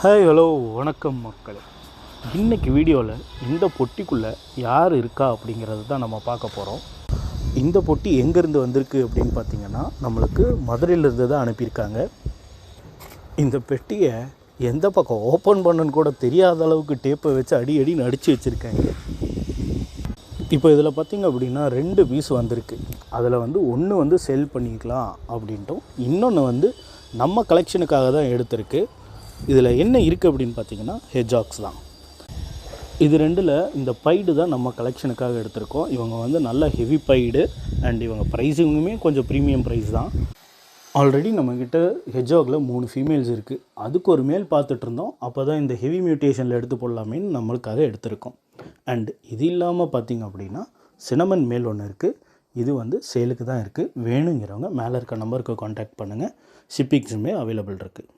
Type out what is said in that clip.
Hi hello வணக்கம் மக்களே. இன்றைக்கி வீடியோவில் இந்த பொட்டிக்குள்ளே யார் இருக்கா அப்படிங்கிறது தான் நம்ம பார்க்க போகிறோம். இந்த பொட்டி எங்கேருந்து வந்திருக்கு அப்படின்னு பார்த்திங்கன்னா, நம்மளுக்கு மதுரையிலேருந்து தான் அனுப்பியிருக்காங்க. இந்த பெட்டியை எந்த பக்கம் ஓப்பன் பண்ணுன்னு கூட தெரியாத அளவுக்கு டேப்பை வச்சு அடின்னு அடித்து வச்சுருக்காங்க. இப்போ இதில் பார்த்திங்க அப்படின்னா 2 பீஸ் வந்திருக்கு. அதில் ஒன்று செல் பண்ணிக்கலாம் அப்படின்ட்டும், இன்னொன்று நம்ம கலெக்ஷனுக்காக தான் எடுத்திருக்கு. இதில் என்ன இருக்குது அப்படின்னு பார்த்தீங்கன்னா ஹெட்ஜாக்ஸ் தான். இது 2ல் இந்த பைடு தான் நம்ம கலெக்ஷனுக்காக எடுத்திருக்கோம். இவங்க நல்ல ஹெவி பைடு அண்ட் இவங்க ப்ரைஸிங்குமே கொஞ்சம் ப்ரீமியம் ப்ரைஸ் தான். ஆல்ரெடி நம்மக்கிட்ட ஹெட்ஜாகில் 3 ஃபீமேல்ஸ் இருக்குது. அதுக்கு ஒரு மேல் பார்த்துட்ருந்தோம். அப்போ தான் இந்த ஹெவி மியூட்டேஷனில் எடுத்து போடலாமேன்னு நம்மளுக்காக எடுத்திருக்கோம். அண்ட் இது இல்லாமல் பார்த்திங்க அப்படின்னா சினமன் மேல் ஒன்று இருக்குது. இது சேலுக்கு தான் இருக்குது. வேணுங்கிறவங்க மேலே இருக்க நம்பருக்கு கான்டாக்ட் பண்ணுங்கள். ஷிப்பிங்ஸுமே அவைலபிள் இருக்குது.